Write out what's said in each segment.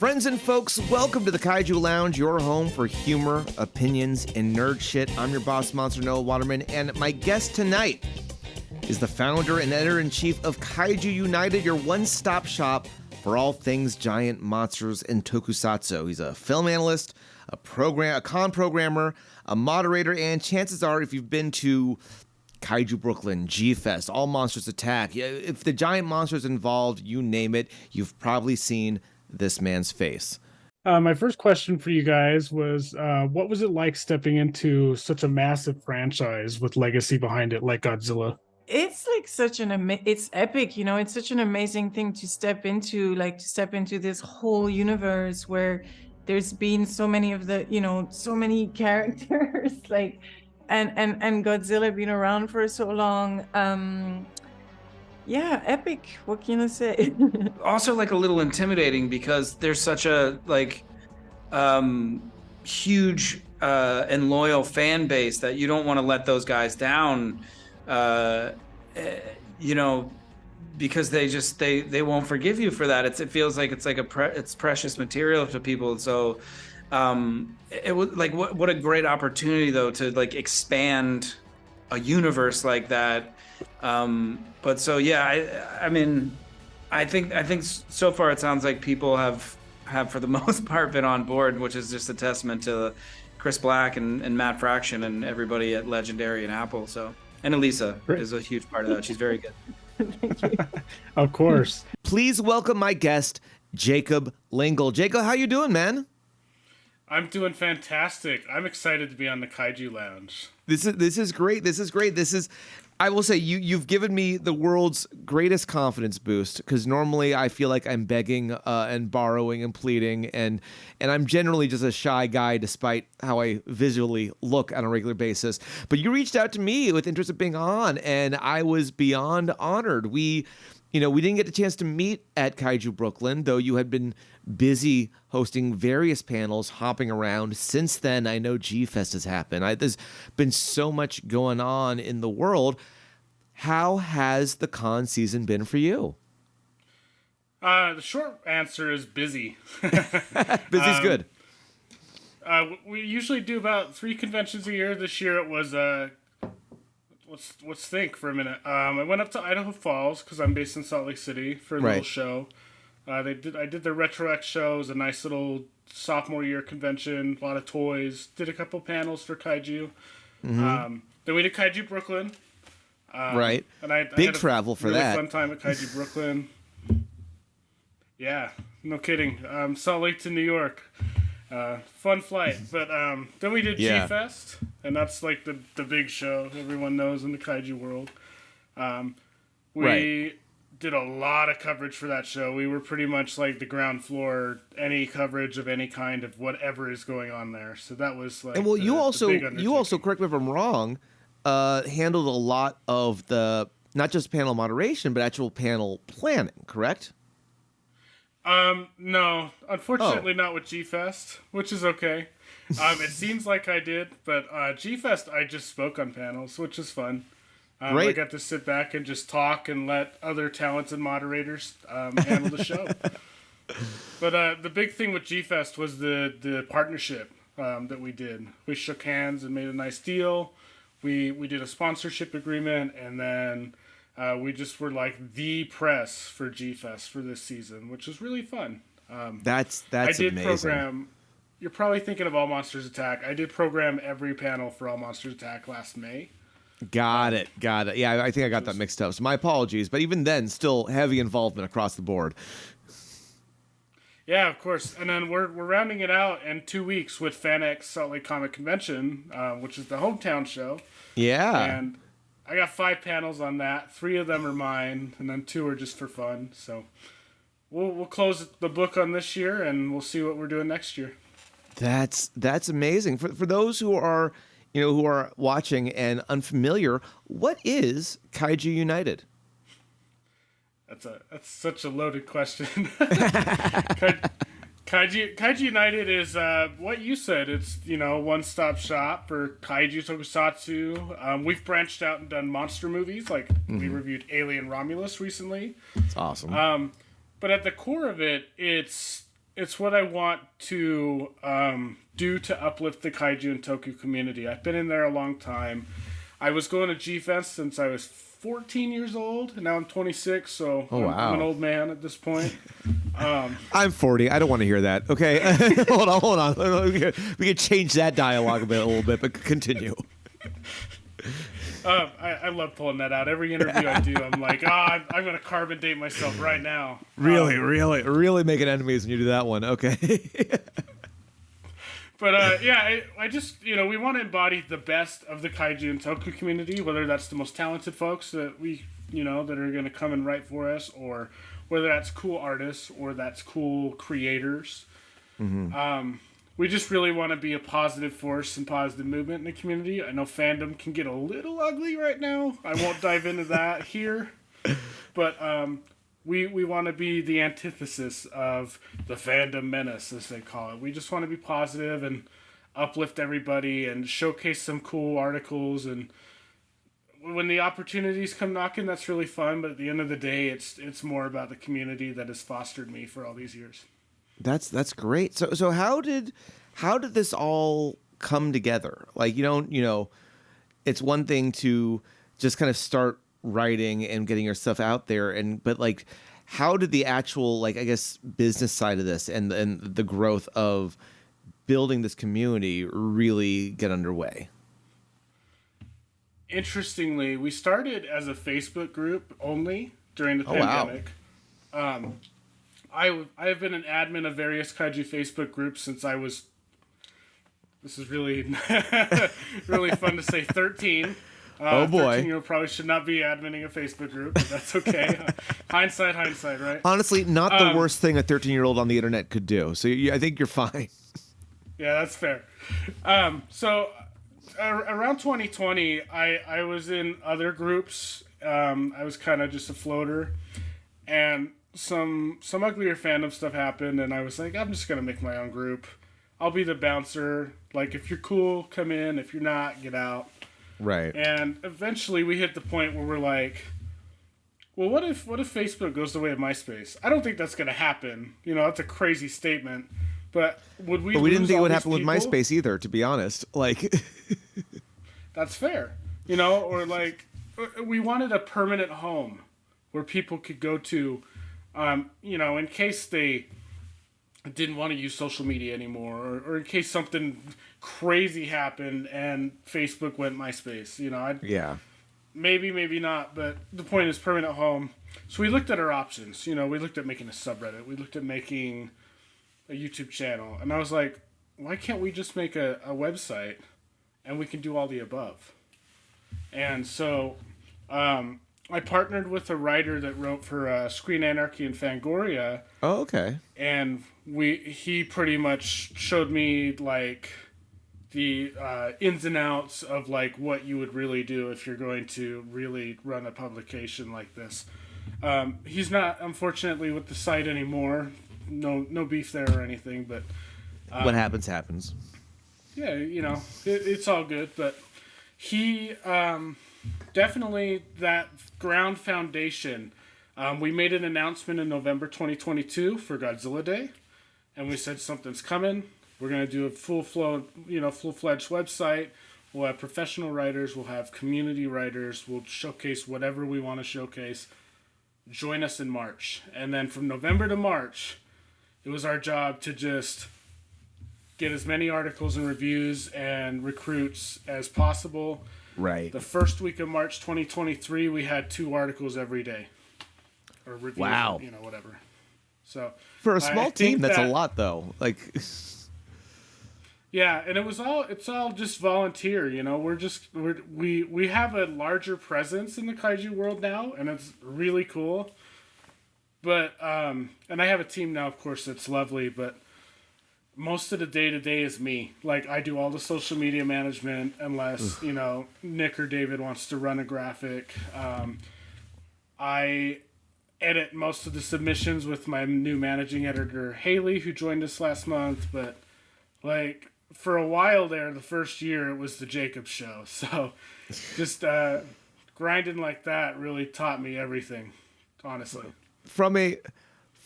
Friends and folks, welcome to the Kaiju Lounge, your home for humor, opinions, and nerd shit. I'm your boss, Monster Noah Waterman, and my guest tonight is the founder and editor-in-chief of Kaiju United, your one-stop shop for all things giant monsters and tokusatsu. He's a film analyst, a con programmer, a moderator, and chances are, if you've been to Kaiju Brooklyn, G-Fest, All Monsters Attack, if the giant monster's involved, you name it, you've probably seen this man's face. My first question for you guys was, what was it like stepping into such a massive franchise with legacy behind it, like Godzilla? It's like such it's epic, you know. It's such an amazing thing to step into this whole universe where there's been so many of the, so many characters, like, and Godzilla been around for so long. Yeah, epic. What can I say? Also, like, a little intimidating because there's such a huge and loyal fan base that you don't want to let those guys down. Because they won't forgive you for that. It feels like it's precious material to people. So it was like what a great opportunity though to like expand a universe like that. But so yeah, I mean, I think so far it sounds like people have for the most part been on board, which is just a testament to Chris Black and Matt Fraction and everybody at Legendary and Apple. So, and Elisa is a huge part of that. She's very good. Thank you. Of course. Please welcome my guest, Jacob Lyngle. Jacob, how you doing, man? I'm doing fantastic. I'm excited to be on the Kaiju Lounge. This is great. I will say you've given me the world's greatest confidence boost, because normally I feel like I'm begging and borrowing and pleading, and I'm generally just a shy guy despite how I visually look on a regular basis. But you reached out to me with interest in being on, and I was beyond honored. We didn't get the chance to meet at Kaiju Brooklyn, though you had been busy hosting various panels, hopping around. Since then, I know G-Fest has happened. There's been so much going on in the world. How has the con season been for you? The short answer is busy. Busy's good. We usually do about 3 conventions a year. This year it was let's think for a minute. I went up to Idaho Falls because I'm based in Salt Lake City for a little show. I did the Retro X show. It was a nice little sophomore year convention. A lot of toys. Did a couple panels for Kaiju. Mm-hmm. Then we did Kaiju Brooklyn. Right. And I Big had a travel for really that. Fun time at Kaiju Brooklyn. Yeah, no kidding. Salt Lake to New York. Fun flight. But then we did G-Fest, and that's like the big show everyone knows in the Kaiju world. We did a lot of coverage for that show. We were pretty much like the ground floor, any coverage of any kind of whatever is going on there. So that was like, and well, you also undertaking. correct me if I'm wrong, handled a lot of the not just panel moderation but actual panel planning, correct? No, unfortunately not with G-Fest, which is okay. It seems like I did, but G-Fest I just spoke on panels, which is fun. I got to sit back and just talk and let other talented moderators handle the show. But the big thing with G-Fest was the partnership that we did. We shook hands and made a nice deal. We did a sponsorship agreement, and then we just were like the press for G-Fest for this season, which was really fun. That's I did amazing. program. You're probably thinking of All Monsters Attack. I did program every panel for All Monsters Attack last May. Got it. Yeah, I think I got that mixed up. So my apologies, but even then, still heavy involvement across the board. Yeah, of course. And then we're rounding it out in 2 weeks with FanX Salt Lake Comic Convention, which is the hometown show. Yeah. And I got 5 panels on that. 3 of them are mine, and then 2 are just for fun. So we'll close the book on this year, and we'll see what we're doing next year. That's amazing. For those who are watching and unfamiliar, what is Kaiju United? That's such a loaded question. Kaiju United is what you said. It's one-stop shop for kaiju tokusatsu. We've branched out and done monster movies. Like we reviewed Alien Romulus recently. It's awesome. But at the core of it, it's it's what I want to do to uplift the Kaiju and Toku community. I've been in there a long time. I was going to G-Fest since I was 14 years old, and now I'm 26, so I'm an old man at this point. I'm 40. I don't want to hear that. Okay, hold on. We can change that dialogue a little bit, but continue. I love pulling that out. Every interview I do, I'm like, I'm going to carbon date myself right now. Really making enemies when you do that one. Okay. But I just, we want to embody the best of the Kaiju and Toku community, whether that's the most talented folks that we, that are going to come and write for us, or whether that's cool artists or that's cool creators. Mm-hmm. We just really want to be a positive force and positive movement in the community. I know fandom can get a little ugly right now. I won't dive into that here. But we want to be the antithesis of the fandom menace, as they call it. We just want to be positive and uplift everybody and showcase some cool articles. And when the opportunities come knocking, that's really fun. But at the end of the day, it's more about the community that has fostered me for all these years. That's great. So how did this all come together? Like, it's one thing to just kind of start writing and getting your stuff out there, but like, how did the actual, like, I guess, business side of this and the growth of building this community really get underway? Interestingly, we started as a Facebook group only during the pandemic. Wow. I have been an admin of various Kaiju Facebook groups since I was, this is really really fun to say, 13. Oh boy. 13-year-old probably should not be adminning a Facebook group, but that's okay. Hindsight, right? Honestly, not the worst thing a 13-year-old on the internet could do. So I think you're fine. Yeah, that's fair. So around 2020, I was in other groups. I was kind of just a floater, and some uglier fandom stuff happened, and I was like, I'm just gonna make my own group. I'll be the bouncer. Like, if you're cool, come in. If you're not, get out. Right. And eventually we hit the point where we're like, well, what if Facebook goes the way of MySpace? I don't think that's gonna happen. That's a crazy statement. But would we? But we didn't think it would happen people? with MySpace either, to be honest. Like, that's fair. Or like, we wanted a permanent home where people could go to. In case they didn't want to use social media anymore, or in case something crazy happened and Facebook went MySpace, maybe not, but the point is permanent home. So we looked at our options. We looked at making a subreddit. We looked at making a YouTube channel. And I was like, why can't we just make a website and we can do all the above? And so, I partnered with a writer that wrote for Screen Anarchy and Fangoria. Oh, okay. And he pretty much showed me like the ins and outs of like what you would really do if you're going to really run a publication like this. He's not, unfortunately, with the site anymore. No beef there or anything, but what happens. Yeah, it's all good. But he definitely that ground foundation. We made an announcement in November 2022 for Godzilla Day, and we said something's coming. We're gonna do a full-fledged website. We'll have professional writers. We'll have community writers. We'll showcase whatever we want to showcase. Join us in March, and then from November to March, it was our job to just get as many articles and reviews and recruits as possible. Right. The first week of March 2023, we had 2 articles every day. Or reviews, wow. Whatever. So for a small team, that's a lot, though. Like, yeah, and it's all just volunteer. We have a larger presence in the kaiju world now, and it's really cool. But and I have a team now, of course, that's lovely, but most of the day-to-day is me. Like, I do all the social media management unless, Nick or David wants to run a graphic. I edit most of the submissions with my new managing editor, Haley, who joined us last month. But, like, for a while there, the first year, it was the Jacob show. So just grinding like that really taught me everything, honestly. From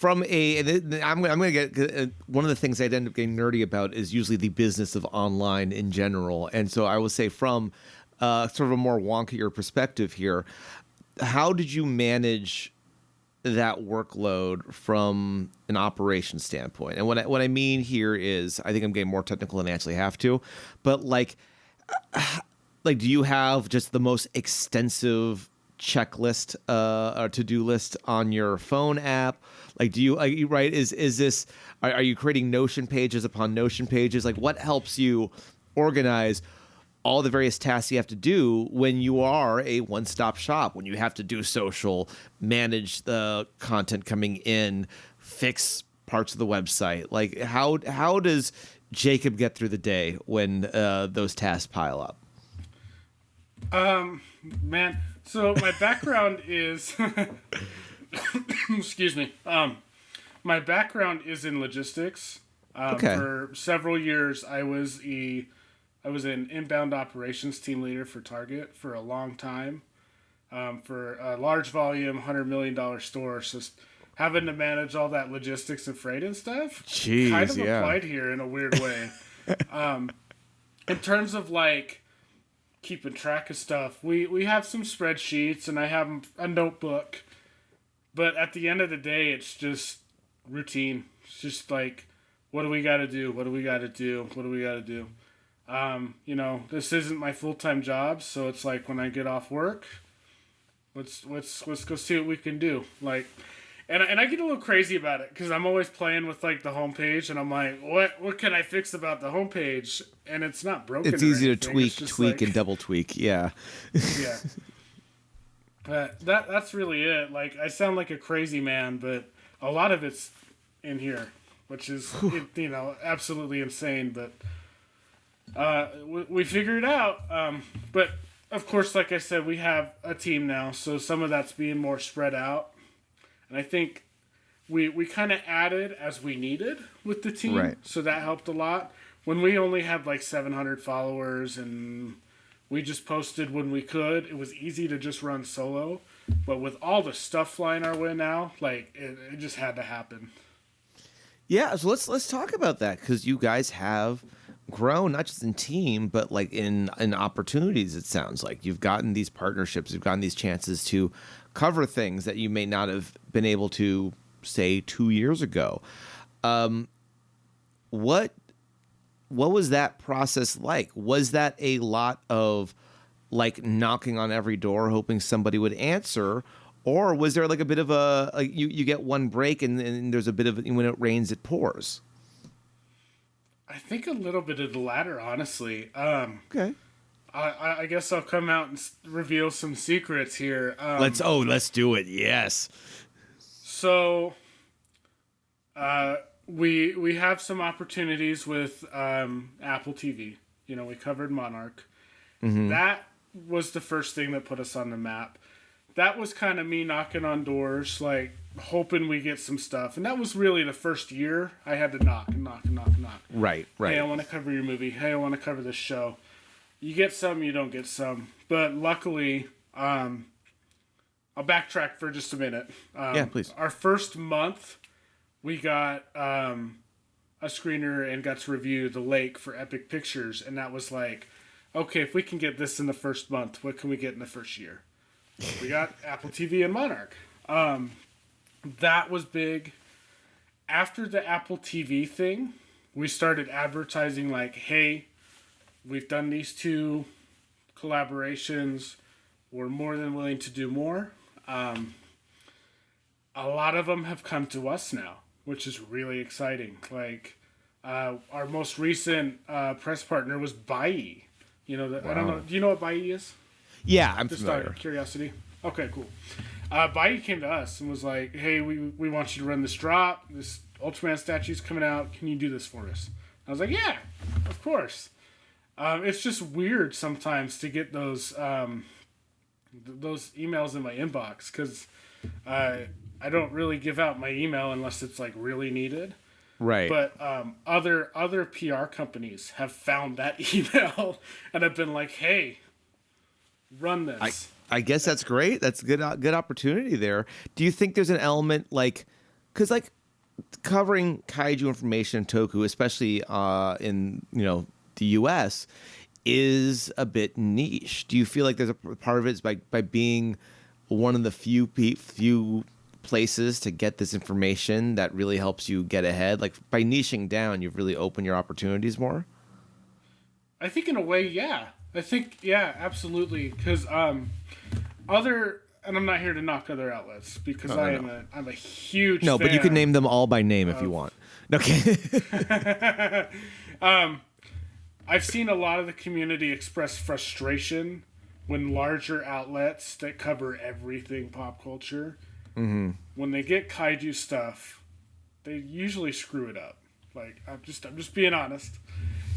I'm gonna get one of the things I'd end up getting nerdy about is usually the business of online in general, and so I will say from sort of a more wonkier perspective here, how did you manage that workload from an operations standpoint? And what I mean here is, I think I'm getting more technical than I actually have to, but like do you have just the most extensive checklist or to-do list on your phone app? Like, do you right? Is this? Are you creating Notion pages upon Notion pages? Like, what helps you organize all the various tasks you have to do when you are a one-stop shop? When you have to do social, manage the content coming in, fix parts of the website. Like, how does Jacob get through the day when those tasks pile up? Man, so my background is excuse me. My background is in logistics. Okay. For several years, I was an inbound operations team leader for Target for a long time. For a large volume, $100 million store, just having to manage all that logistics and freight and stuff. Jeez, kind of yeah. applied here in a weird way. In terms of like keeping track of stuff, we have some spreadsheets and I have a notebook, but at the end of the day, it's just routine. It's just like, what do we got to do? What do we got to do? What do we got to do? This isn't my full-time job, so it's like when I get off work, let's go see what we can do. Like, and I get a little crazy about it because I'm always playing with like the homepage, and I'm like, what can I fix about the homepage? And it's not broken. It's easy to anything. tweak, and double tweak. Yeah. Yeah. That's really it. Like, I sound like a crazy man, but a lot of it's in here, which is absolutely insane. But we figured it out. But of course, like I said, we have a team now, so some of that's being more spread out. And I think we kind of added as we needed with the team, right. So that helped a lot. When we only had like 700 followers and we just posted when we could, it was easy to just run solo. But with all the stuff flying our way now, like it just had to happen. Yeah, so let's talk about that, because you guys have grown not just in team, but like in opportunities. It sounds like you've gotten these partnerships, you've gotten these chances to cover things that you may not have been able to, say, 2 years ago. What was that process like? Was that a lot of like knocking on every door hoping somebody would answer, or was there like a bit of you get one break and there's a bit of, when it rains it pours? I think a little bit of the latter, honestly. Okay. I guess I'll come out and reveal some secrets here. Let's do it. Yes. So, we have some opportunities with Apple TV. We covered Monarch. Mm-hmm. That was the first thing that put us on the map. That was kind of me knocking on doors, like hoping we get some stuff. And that was really the first year I had to knock and knock and knock and knock. Right. Hey, I want to cover your movie. Hey, I want to cover this show. You get some, you don't get some. But luckily, I'll backtrack for just a minute. Yeah, please. Our first month, we got a screener and got to review The Lake for Epic Pictures. And that was like, okay, if we can get this in the first month, what can we get in the first year? We got Apple TV and Monarch. That was big. After the Apple TV thing, we started advertising like, hey, we've done these 2 collaborations. We're more than willing to do more. A lot of them have come to us now, which is really exciting. Like, our most recent press partner was Bai. Wow. I don't know. Do you know what Bai is? Yeah, I'm just familiar. out of curiosity. Okay, cool. Bai came to us and was like, hey, we want you to run this drop. This Ultraman statue's coming out. Can you do this for us? I was like, yeah, of course. It's just weird sometimes to get those emails in my inbox, because I don't really give out my email unless it's like really needed. Right. But other PR companies have found that email and have been like, hey, run this. I guess that's great. That's good opportunity there. Do you think there's an element like because like covering kaiju information in Toku, especially in the U.S., is a bit niche. Do you feel like there's a part of it is by being one of the few places to get this information that really helps you get ahead? Like by niching down, you've really opened your opportunities more. I think in a way, yeah. I think, yeah, absolutely. Because and I'm not here to knock other outlets because I'm a huge no, fan. But you can name them all by name if you want. Okay. I've seen a lot of the community express frustration when larger outlets that cover everything pop culture, when they get kaiju stuff, they usually screw it up. Like I'm just being honest,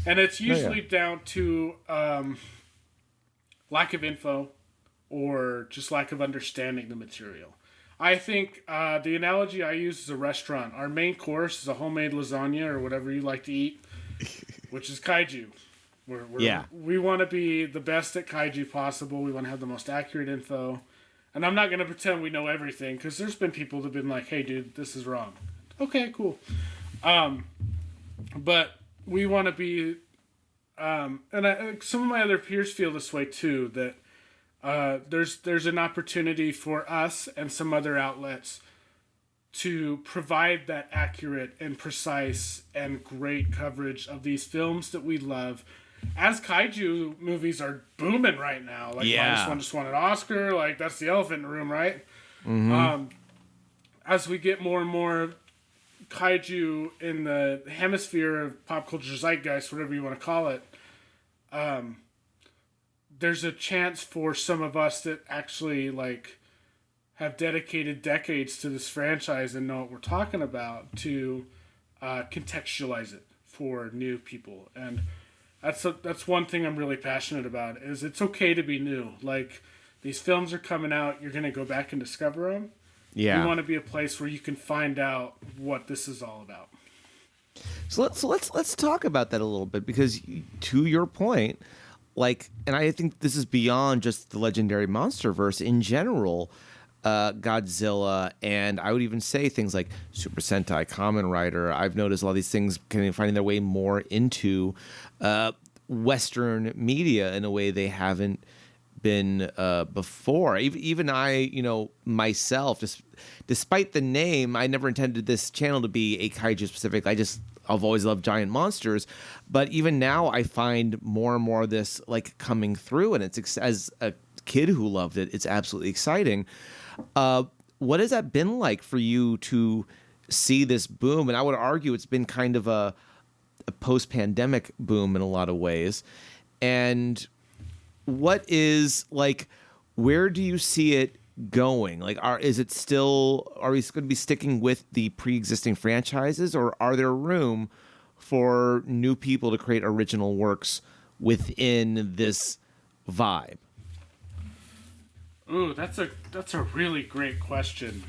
and it's usually down to lack of info or just lack of understanding the material. I think the analogy I use is a restaurant. Our main course is a homemade lasagna or whatever you like to eat, which is kaiju. We want to be the best at kaiju possible. We want to have the most accurate info. And I'm not going to pretend we know everything because there's been people that have been like, hey, dude, this is wrong. Okay, cool. But we want to be... some of my other peers feel this way too, that there's an opportunity for us and some other outlets to provide that accurate and precise and great coverage of these films that we love. As kaiju movies are booming right now, like Minus One just won an Oscar, like that's the elephant in the room, right? As we get more and more kaiju in the hemisphere of pop culture zeitgeist, whatever you want to call it, there's a chance for some of us that actually like have dedicated decades to this franchise and know what we're talking about to contextualize it for new people. And that's one thing I'm really passionate about, is it's okay to be new. Like, these films are coming out, you're going to go back and discover them. Yeah. We want to be a place where you can find out what this is all about. So let's talk about that a little bit, because to your point, like, and I think this is beyond just the legendary MonsterVerse in general, Godzilla, and I would even say things like Super Sentai, Kamen Rider. I've noticed a lot of these things kind of finding their way more into Western media in a way they haven't been before. Even I, myself, just despite the name, I never intended this channel to be a kaiju specific. I've always loved giant monsters, but even now I find more and more of this like coming through, and it's, as a kid who loved it, it's absolutely exciting. What has that been like for you to see this boom? And I would argue it's been kind of a post-pandemic boom in a lot of ways. And what is like, where do you see it going? Like, are we going to be sticking with the pre-existing franchises, or are there room for new people to create original works within this vibe? Ooh, that's a really great question.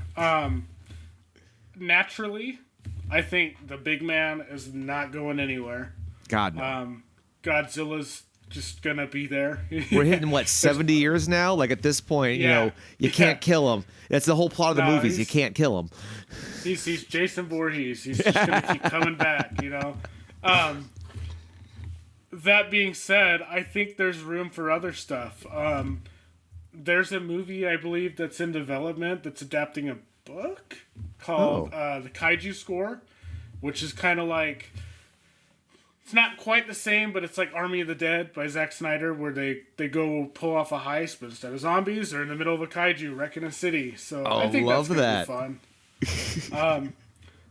Naturally, I think the big man is not going anywhere. God, no. Godzilla's just gonna be there. We're hitting 70 years now. Like at this point, you can't kill him. That's the whole plot of the movies. You can't kill him. He's Jason Voorhees. He's just gonna keep coming back. That being said, I think there's room for other stuff. There's a movie, I believe, that's in development that's adapting a book called The Kaiju Score, which is kind of like, it's not quite the same, but it's like Army of the Dead by Zack Snyder, where they go pull off a heist, but instead of zombies, they're in the middle of a kaiju wrecking a city. So I think that's going to be fun.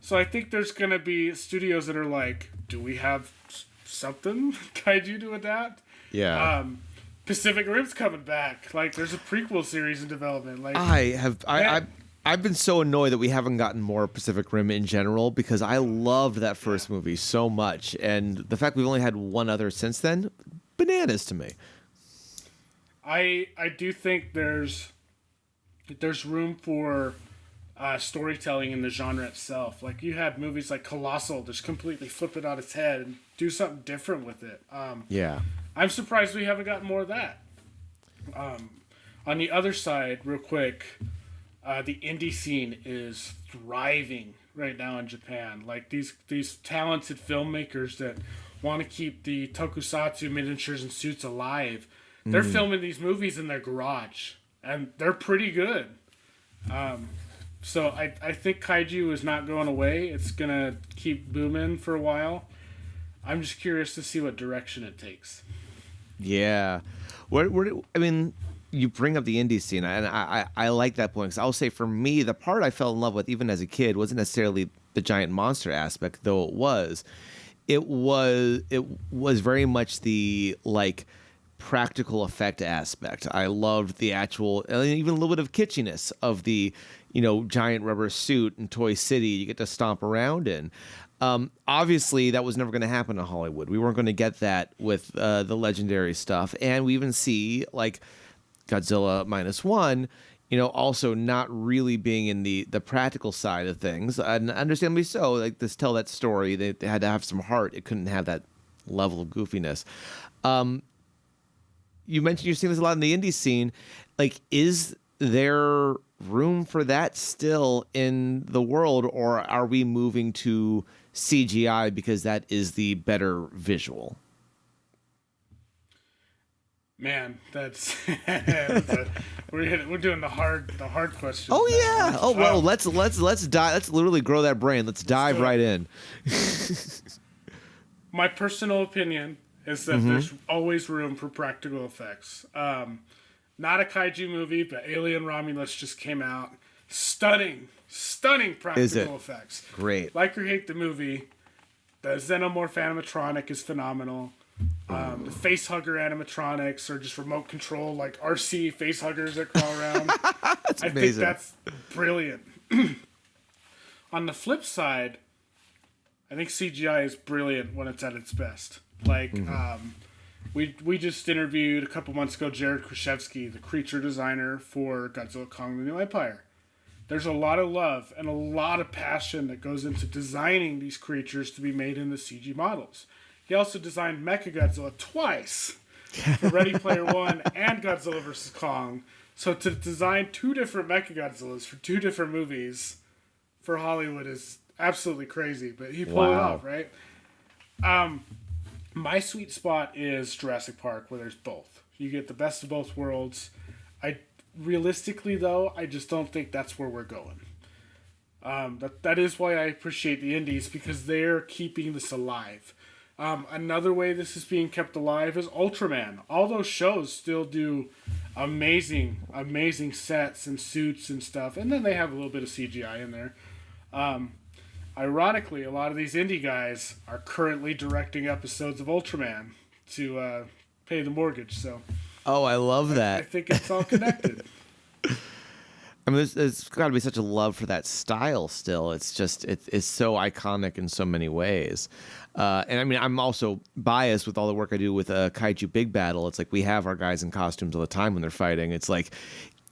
So I think there's going to be studios that are like, do we have something kaiju to adapt? Yeah. Pacific Rim's coming back. Like, there's a prequel series in development. Like, I've been so annoyed that we haven't gotten more Pacific Rim in general, because I loved that first movie so much, and the fact we've only had one other since then, bananas to me. I do think there's room for storytelling in the genre itself. Like, you had movies like Colossal just completely flip it on its head and do something different with it. I'm surprised we haven't gotten more of that. On the other side, real quick, the indie scene is thriving right now in Japan. Like these talented filmmakers that want to keep the tokusatsu miniatures and suits alive. They're filming these movies in their garage, and they're pretty good. So I think kaiju is not going away. It's gonna keep booming for a while. I'm just curious to see what direction it takes. Yeah. I mean, you bring up the indie scene, and I like that point, because I'll say for me, the part I fell in love with even as a kid wasn't necessarily the giant monster aspect, though it was. It was very much the like practical effect aspect. I loved the actual, even a little bit of kitschiness of the, giant rubber suit in Toy City you get to stomp around in. Obviously, that was never going to happen in Hollywood. We weren't going to get that with the legendary stuff. And we even see, like, Godzilla -1, also not really being in the practical side of things. And understandably so. Like, to tell that story, they had to have some heart. It couldn't have that level of goofiness. You mentioned you're seeing this a lot in the indie scene. Like, is there room for that still in the world, or are we moving to CGI because that is the better visual? Man, that's we're doing the hard question. Oh yeah. Oh well, let's dive. Let's literally grow that brain. Let's dive right in. My personal opinion is that there's always room for practical effects. Not a kaiju movie, but Alien Romulus just came out. Stunning practical effects. Great. Like or hate the movie, the Xenomorph animatronic is phenomenal. The facehugger animatronics are just remote control, like RC facehuggers that crawl around. That's amazing. I think that's brilliant. On the flip side, I think CGI is brilliant when it's at its best. Like, we just interviewed a couple months ago Jared Kraszewski, the creature designer for Godzilla Kong the New Empire. There's a lot of love and a lot of passion that goes into designing these creatures to be made into CG models. He also designed Mechagodzilla twice for Ready Player One and Godzilla vs. Kong. So to design two different Mechagodzillas for two different movies for Hollywood is absolutely crazy, but he pulled it off, right? My sweet spot is Jurassic Park, where there's both. You get the best of both worlds. Realistically, though, I just don't think that's where we're going. That is why I appreciate the indies, because they're keeping this alive. Another way this is being kept alive is Ultraman. All those shows still do amazing sets and suits and stuff, and then they have a little bit of CGI in there. Ironically, a lot of these indie guys are currently directing episodes of Ultraman to pay the mortgage. So, I love that. I think it's all connected. I mean, there's got to be such a love for that style still. It's just, it's so iconic in so many ways. And I mean, I'm also biased with all the work I do with Kaiju Big Battle. It's like we have our guys in costumes all the time when they're fighting. It's like,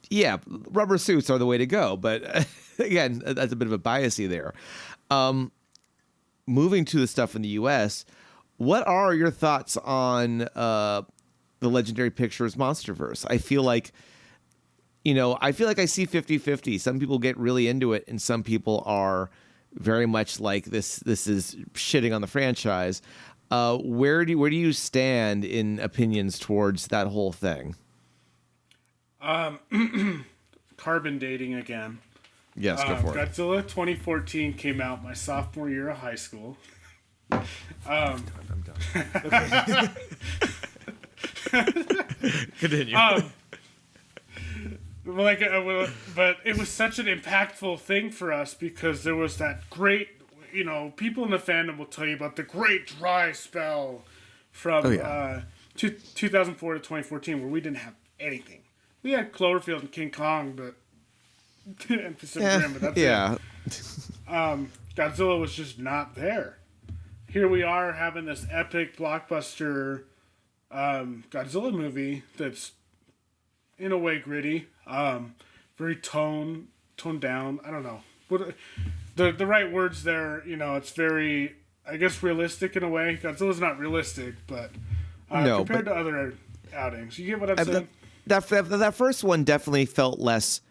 yeah, rubber suits are the way to go. But again, that's a bit of a biasy there. Moving to the stuff in the U.S., what are your thoughts on the Legendary Pictures Monsterverse? I feel like I see 50-50. Some people get really into it, and some people are very much like this is shitting on the franchise. Where do you stand in opinions towards that whole thing? Carbon dating again. Yes, go for it. Godzilla 2014 came out my sophomore year of high school. I'm done. Continue. But it was such an impactful thing for us because there was that great, people in the fandom will tell you about the great dry spell from 2004 to 2014 where we didn't have anything. We had Cloverfield and King Kong, but and Pacific Rim, but that's it. Godzilla was just not there. Here we are having this epic blockbuster Godzilla movie that's in a way gritty, very toned down. I don't know what the right words there. It's very, I guess, realistic in a way. Godzilla's not realistic, but compared to other outings, you get what I'm saying. That first one definitely felt less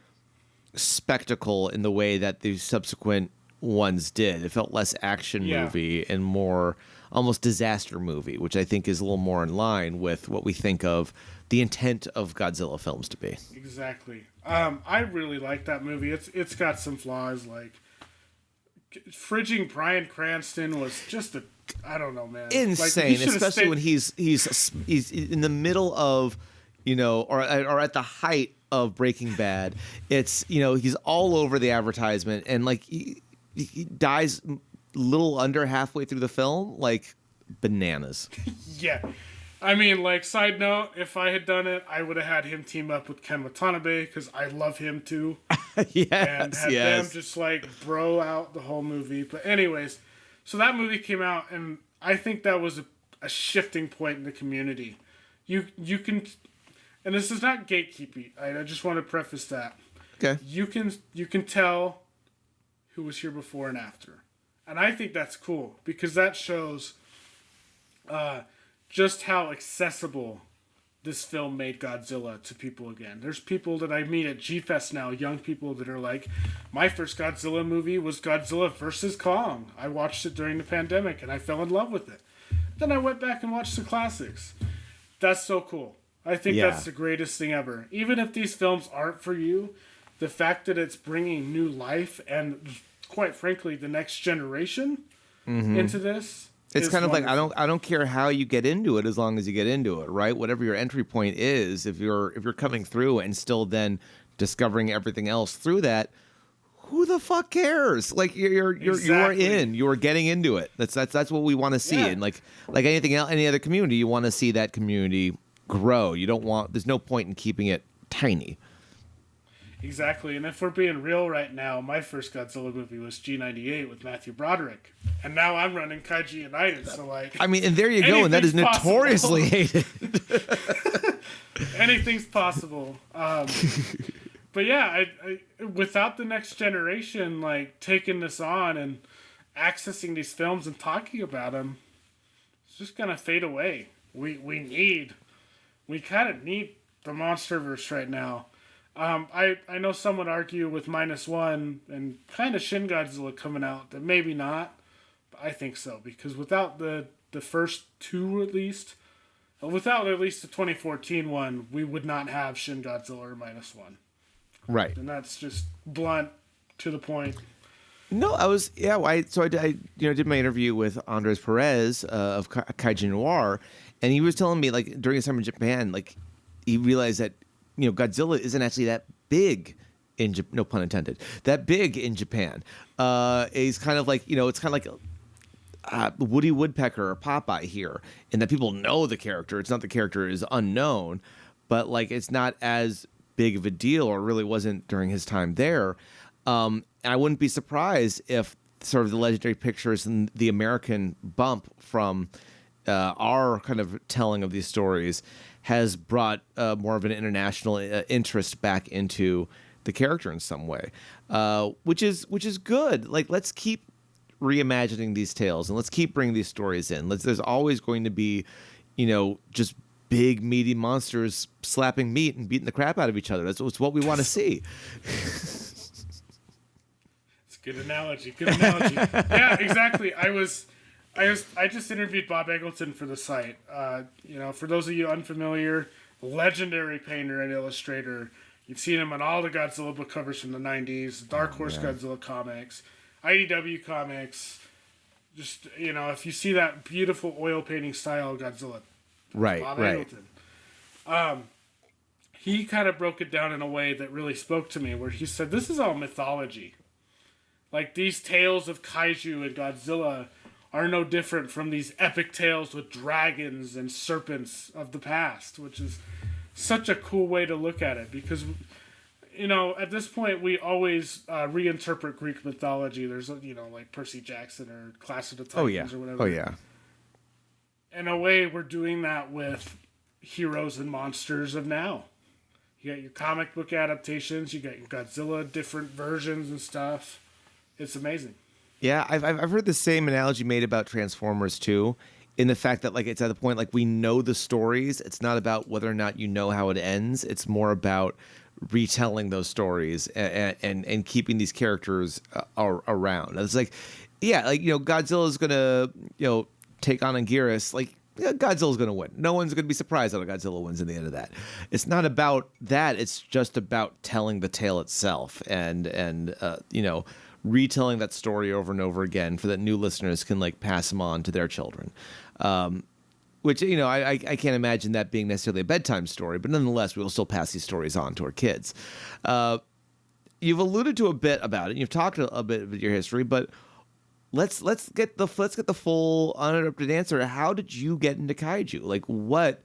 spectacle in the way that the subsequent ones did. It felt less action movie and more almost disaster movie, which I think is a little more in line with what we think of the intent of Godzilla films to be. Exactly. I really like that movie. It's got some flaws, like fridging Bryan Cranston was just I don't know, man. Insane, like, especially when he's in the middle of, or at the height of Breaking Bad. It's, he's all over the advertisement, and like he dies little under halfway through the film, like bananas. Yeah. I mean, like, side note, if I had done it, I would have had him team up with Ken Watanabe, because I love him too. Yes, and had them just, like, bro out the whole movie. But anyways, so that movie came out, and I think that was a shifting point in the community. You can, and this is not gatekeeping, I just want to preface that. Okay. You can tell who was here before and after. And I think that's cool, because that shows just how accessible this film made Godzilla to people again. There's people that I meet at G-Fest now, young people that are like, my first Godzilla movie was Godzilla vs. Kong. I watched it during the pandemic and I fell in love with it. Then I went back and watched the classics. That's so cool. I think that's the greatest thing ever. Even if these films aren't for you, the fact that it's bringing new life and, quite frankly, the next generation into this. It's kind of wonderful. Like I don't care how you get into it as long as you get into it, right? Whatever your entry point is, if you're coming through and still then discovering everything else through that, who the fuck cares? Like you are in, you are getting into it. That's what we want to see. And like anything else, any other community, you want to see that community grow. There's no point in keeping it tiny. Exactly, and if we're being real right now, my first Godzilla movie was G98 with Matthew Broderick, and now I'm running Kaiju United, so like... I mean, and there you go, and that is notoriously hated. Anything's possible. But yeah, I without the next generation, like, taking this on and accessing these films and talking about them, it's just gonna fade away. We kind of need the MonsterVerse right now. I know some would argue with -1 and kind of Shin Godzilla coming out that maybe not, but I think so, because without the first two at least the 2014 one, we would not have Shin Godzilla or -1. Right. And that's just blunt, to the point. No, I did my interview with Andres Perez of Kaiju Noir, and he was telling me, like, during his time in Japan, like, he realized that Godzilla isn't actually that big no pun intended, that big in Japan. He's kind of like, it's kind of like Woody Woodpecker or Popeye here, in that people know the character. It's not the character is unknown, but like it's not as big of a deal, or really wasn't during his time there. And I wouldn't be surprised if sort of the legendary pictures and the American bump from our kind of telling of these stories has brought more of an international interest back into the character in some way, which is good. Like, let's keep reimagining these tales and let's keep bringing these stories in. There's always going to be, just big meaty monsters slapping meat and beating the crap out of each other. That's what we want to see. It's a good analogy. Yeah, exactly. I just interviewed Bob Eggleton for the site. For those of you unfamiliar, legendary painter and illustrator. You've seen him on all the Godzilla book covers from the 90s, Dark Horse Godzilla comics, IDW comics. Just, if you see that beautiful oil painting style of Godzilla. Right, Bob right. Eggleton. He kind of broke it down in a way that really spoke to me, where he said, this is all mythology. Like, these tales of Kaiju and Godzilla are no different from these epic tales with dragons and serpents of the past, which is such a cool way to look at it, because at this point we always reinterpret Greek mythology. There's like Percy Jackson or Clash of the Titans or whatever. Oh yeah. In a way, we're doing that with heroes and monsters of now. You got your comic book adaptations, you got your Godzilla different versions and stuff. It's amazing. Yeah, I've heard the same analogy made about Transformers too, in the fact that like it's at the point like we know the stories. It's not about whether or not you know how it ends. It's more about retelling those stories and keeping these characters around. It's like, yeah, like, you know, Godzilla's gonna, you know, take on Anguirus. Like, yeah, Godzilla's gonna win. No one's gonna be surprised that Godzilla wins in the end of that. It's not about that. It's just about telling the tale itself and you know, retelling that story over and over again for that new listeners can like pass them on to their children. Which, you know, I can't imagine that being necessarily a bedtime story, but nonetheless, we will still pass these stories on to our kids. You've alluded to a bit about it. You've talked a bit about your history, but let's get the full uninterrupted answer. How did you get into kaiju? Like, what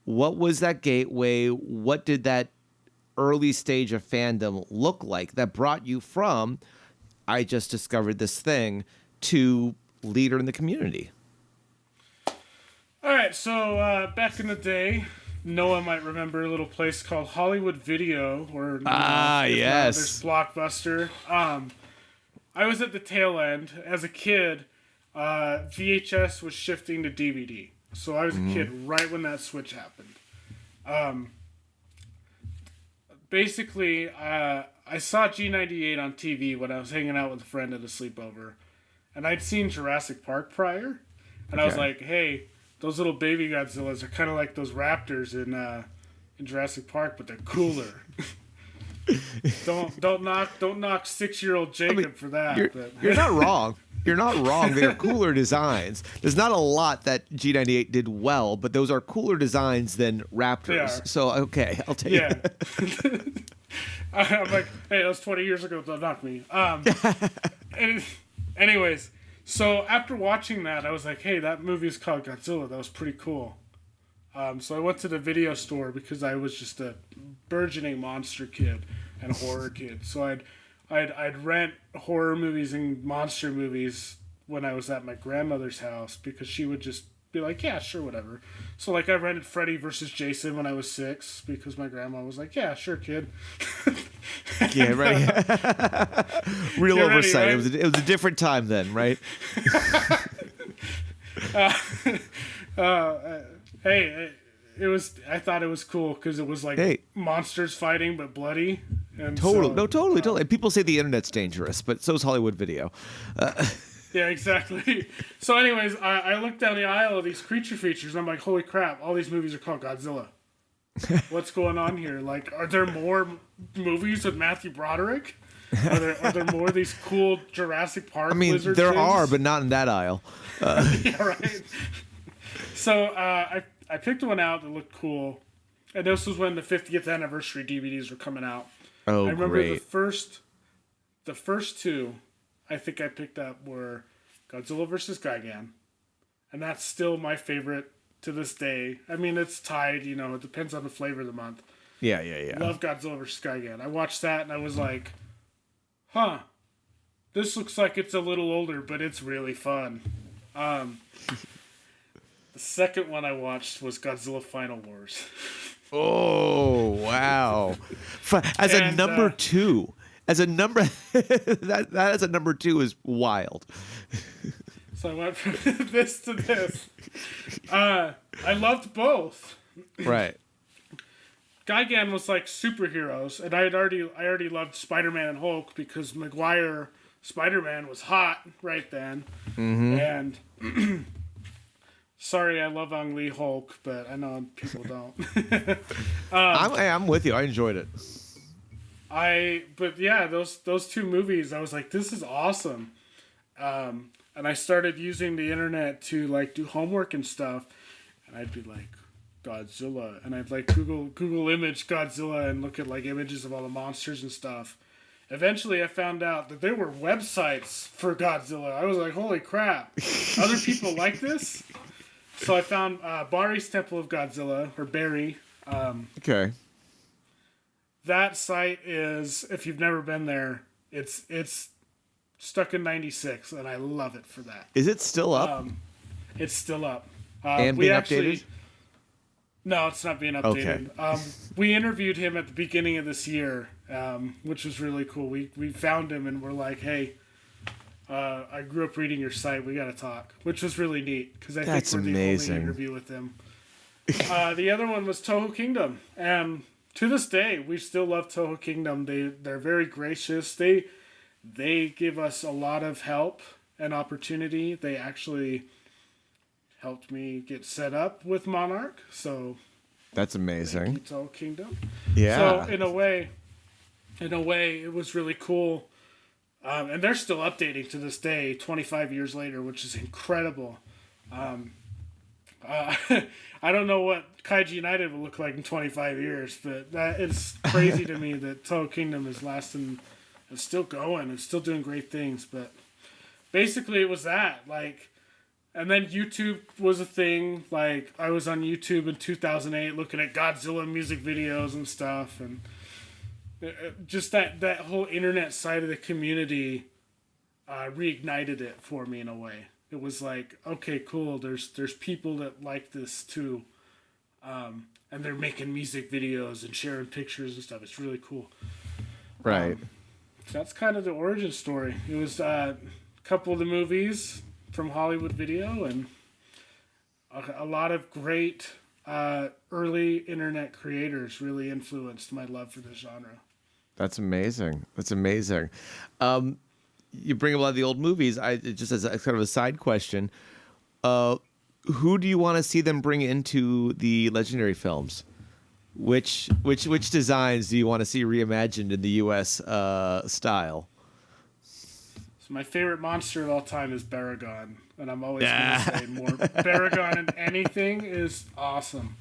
was that gateway? What did that early stage of fandom look like that brought you from I just discovered this thing to leader in the community? All right, so back in the day, Noah might remember a little place called Hollywood Video, or yes, there's Blockbuster. I was at the tail end. As a kid, VHS was shifting to DVD, so I was a kid right when that switch happened. Basically, I saw G98 on TV when I was hanging out with a friend at a sleepover, and I'd seen Jurassic Park prior, and I was like, hey, those little baby Godzillas are kind of like those raptors in Jurassic Park, but they're cooler. don't knock 6-year-old Jacob for that. You're not wrong. You're not wrong. They're cooler designs. There's not a lot that G98 did well, but those are cooler designs than raptors. So okay, I'll take it. I'm like, hey, that was 20 years ago. Don't knock me. Anyways. So after watching that, I was like, hey, that movie is called Godzilla. That was pretty cool. So I went to the video store because I was just a burgeoning monster kid and a horror kid. So I'd rent horror movies and monster movies when I was at my grandmother's house because she would just be like, yeah, sure, whatever. So like I rented Freddy versus Jason when I was 6 because my grandma was like, yeah, sure, kid. Yeah, right. Real Get oversight. Ready, right? It was a different time then, right? Hey, it was. I thought it was cool because it was like monsters fighting but bloody. And totally. And people say the internet's dangerous, but so's Hollywood Video. Yeah, exactly. So, anyways, I looked down the aisle of these creature features, and I'm like, holy crap! All these movies are called Godzilla. What's going on here? Like, are there more movies with Matthew Broderick? Are there more of these cool Jurassic Park? I mean, lizard there things? are, but not in that aisle. Yeah, right. So I picked one out that looked cool, and this was when the 50th anniversary DVDs were coming out. Oh, I remember great. the first two I think I picked up were Godzilla vs. Gigan, and that's still my favorite to this day. I mean, it's tied, you know, it depends on the flavor of the month. Yeah. Love Godzilla vs. Gigan. I watched that and I was like, huh, this looks like it's a little older, but it's really fun. The second one I watched was Godzilla Final Wars. Oh, wow. As a number two. As a number that as a number 2 is wild. So I went from this to this. I loved both. Right. Gigan was like superheroes, and I already loved Spider-Man and Hulk because Maguire Spider-Man was hot right then. Mm-hmm. And sorry, I love Ang Lee Hulk, but I know people don't. I'm with you. I enjoyed it. But yeah, those two movies, I was like, this is awesome. And I started using the internet to like do homework and stuff, and I'd be like, Godzilla, and I'd like Google image Godzilla and look at like images of all the monsters and stuff. Eventually I found out that there were websites for Godzilla. I was like, holy crap, other people like this? So I found Bari's Temple of Godzilla, or Barry. Okay. That site is, if you've never been there, it's stuck in 96, and I love it for that. Is it still up? It's still up. And being updated? No, it's not being updated. Okay. We interviewed him at the beginning of this year, which was really cool. We found him, and we're like, hey, I grew up reading your site. We got to talk, which was really neat because I That's think we're amazing. the only interview with him. The other one was Toho Kingdom, and to this day, we still love Toho Kingdom. They're very gracious. They give us a lot of help and opportunity. They actually helped me get set up with Monarch, so That's amazing. Toho Kingdom. Yeah. So in a way, it was really cool. And they're still updating to this day, 25 years later, which is incredible. I don't know what Kaiju United will look like in 25 years, but that it's crazy to me that Toho Kingdom is lasting and still going and still doing great things. But basically, it was that. Like, and then YouTube was a thing. Like, I was on YouTube in 2008 looking at Godzilla music videos and stuff, and just that whole internet side of the community reignited it for me in a way. It was like, okay, cool. There's people that like this too, and they're making music videos and sharing pictures and stuff. It's really cool. Right. So that's kind of the origin story. It was a couple of the movies from Hollywood Video and a lot of great early internet creators really influenced my love for this genre. That's amazing. That's amazing. You bring up a lot of the old movies. Just as a kind of a side question, who do you want to see them bring into the Legendary films? Which designs do you want to see reimagined in the U.S. Style? So my favorite monster of all time is Baragon, and I'm always going to say more. Baragon in anything is awesome.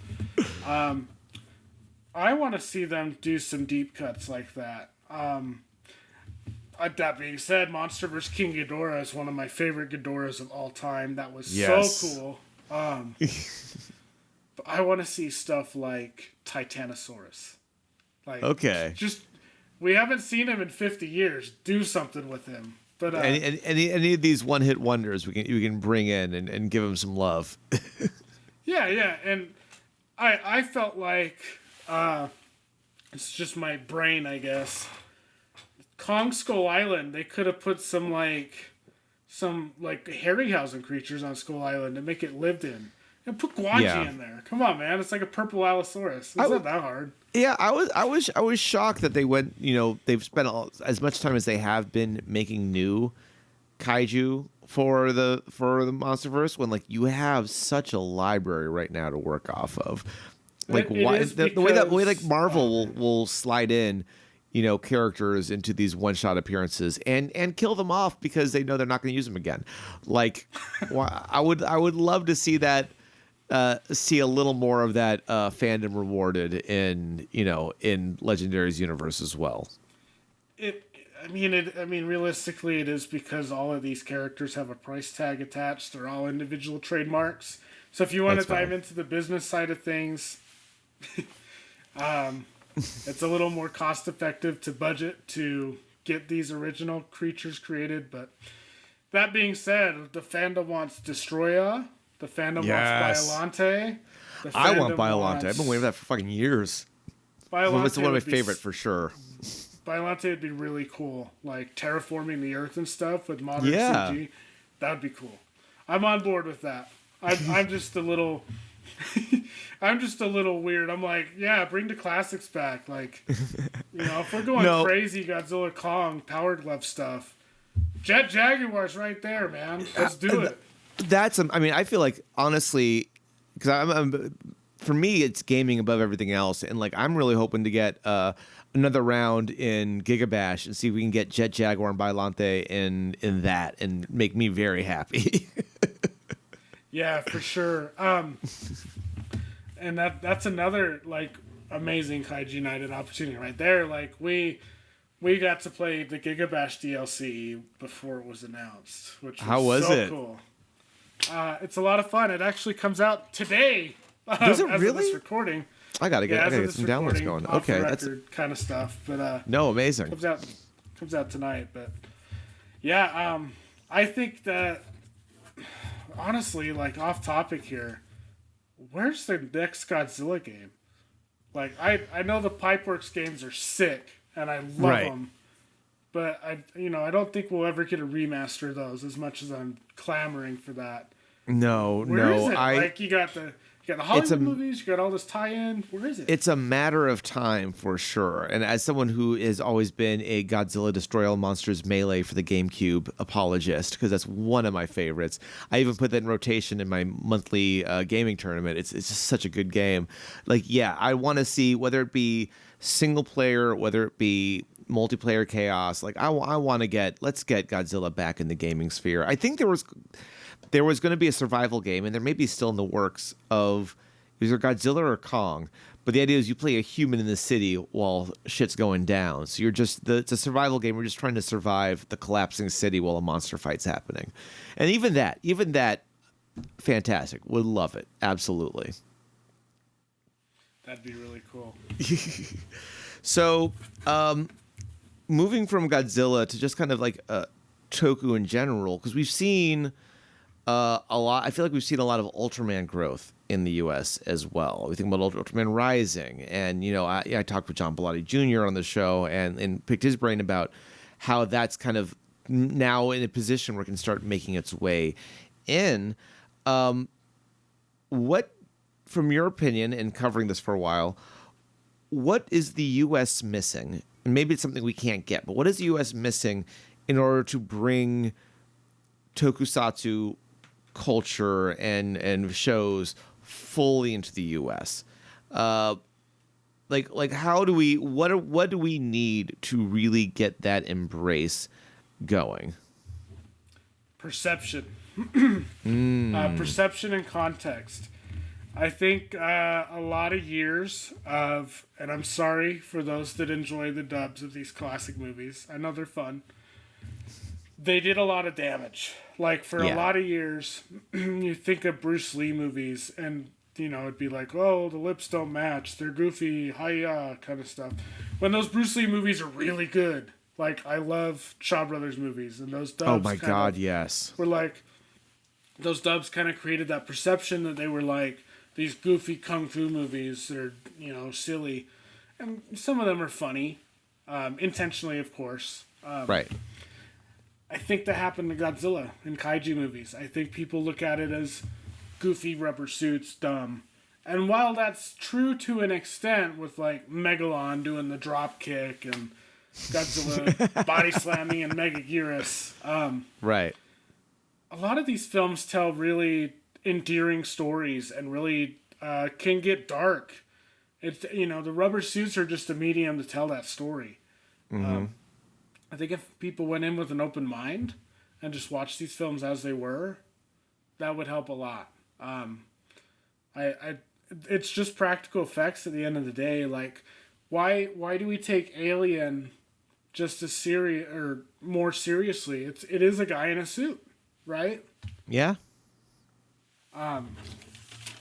I want to see them do some deep cuts like that. That being said, Monster vs. King Ghidorah is one of my favorite Ghidorahs of all time. That was so cool. But I want to see stuff like Titanosaurus. Like, okay. Just we haven't seen him in 50 years. Do something with him. But any of these one-hit wonders we can bring in and give them some love. yeah, and I felt like it's just my brain, I guess. Kong Skull Island, they could have put some Harryhausen creatures on Skull Island and make it lived in. And put Guanji in there. Come on, man! It's like a purple Allosaurus. It's not that hard. Yeah, I was shocked that they went. They've spent as much time as they have been making new kaiju for the MonsterVerse when you have such a library right now to work off of. Like the way Marvel will slide in, characters into these one-shot appearances and kill them off because they know they're not going to use them again. I would love to see that. See a little more of that fandom rewarded in Legendary's universe as well. Realistically, it is because all of these characters have a price tag attached. They're all individual trademarks. So if you want to dive into the business side of things, it's a little more cost effective to budget to get these original creatures created. But that being said, the fandom wants Destroya. The fandom wants Biollante. I want Biollante. I've been waiting for that for fucking years. Biollante it's one of my favorite for sure. Biollante would be really cool. Like terraforming the earth and stuff with modern CG. That would be cool. I'm on board with that. I'm just a little weird. I'm like, bring the classics back. If we're going crazy Godzilla Kong Power Glove stuff, Jet Jaguar's right there, man. Let's do it. I feel like honestly, because for me it's gaming above everything else, and I'm really hoping to get another round in Gigabash and see if we can get Jet Jaguar and Biollante in that and make me very happy. Yeah, for sure. And that's another amazing Kaiju United opportunity right there. We got to play the Gigabash DLC before it was announced, which was How was so it? Cool. It's a lot of fun. It actually comes out today. Does it as really? Of this recording. I gotta get some downloads going. Okay, that's kind of stuff. But amazing. Comes out tonight. But I think that honestly, off topic here, where's the next Godzilla game? I know the Pipeworks games are sick and I love them. but I don't think we'll ever get a remaster of those as much as I'm clamoring for that. Where is it? Like you got the Hollywood movies, you got all this tie-in. Where is it? It's a matter of time for sure. And as someone who has always been a Godzilla Destroy All Monsters Melee for the GameCube apologist, because that's one of my favorites. I even put that in rotation in my monthly gaming tournament. It's just such a good game. Like, yeah, I want to see, whether it be single player, whether it be multiplayer chaos. Like, I want to let's get Godzilla back in the gaming sphere. I think there was going to be a survival game, and there may be still in the works, of either Godzilla or Kong. But the idea is you play a human in the city while shit's going down. So it's a survival game. We're just trying to survive the collapsing city while a monster fight's happening. And even that, fantastic. Would love it. Absolutely. That'd be really cool. So, moving from Godzilla to just kind of like Toku in general, because we've seen a lot. I feel like we've seen a lot of Ultraman growth in the U.S. as well. We think about Ultraman Rising, and I talked with John Bellotti Jr. on the show and picked his brain about how that's kind of now in a position where it can start making its way in. What, from your opinion, and covering this for a while, what is the U.S. missing? And maybe it's something we can't get, but what is the U.S. missing in order to bring tokusatsu culture and shows fully into the U.S.? Like how do we what do we need to really get that embrace going? Perception. Perception and context. I think a lot of years of, and I'm sorry for those that enjoy the dubs of these classic movies. I know they're fun. They did a lot of damage. Like, for a lot of years, you think of Bruce Lee movies, and, it'd be like, oh, the lips don't match. They're goofy, hi-ya, kind of stuff. When those Bruce Lee movies are really good. Like, I love Shaw Brothers movies, and those dubs. Oh, my God, yes. Were like, those dubs kind of created that perception that they were like these goofy kung fu movies that are, silly. And some of them are funny, intentionally, of course. Right. I think that happened to Godzilla and Kaiju movies. I think people look at it as goofy rubber suits, dumb. And while that's true to an extent, with like Megalon doing the drop kick and Godzilla body slamming and Megaguirus, right. A lot of these films tell really endearing stories and really can get dark. It's the rubber suits are just a medium to tell that story. Mm-hmm. I think if people went in with an open mind and just watched these films as they were, that would help a lot. It's just practical effects at the end of the day. Like, why do we take Alien just as serious or more seriously? It is a guy in a suit, right? Yeah.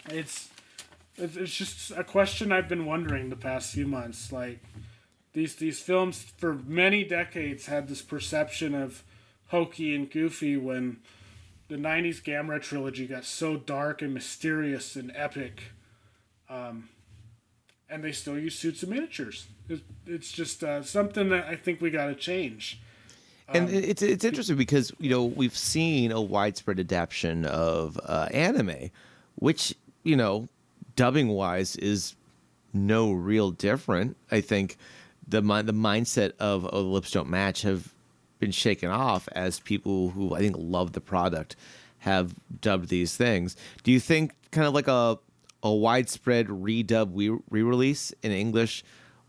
It's just a question I've been wondering the past few months. Like, these films for many decades had this perception of hokey and goofy when the 90s Gamera trilogy got so dark and mysterious and epic. And they still use suits and miniatures. It's just something that I think we got to change. And it's interesting because, we've seen a widespread adaptation of anime, which, dubbing-wise is no real different. I think the mindset of the lips don't match have been shaken off as people who I think love the product have dubbed these things. Do you think kind of like a widespread redub re-release in English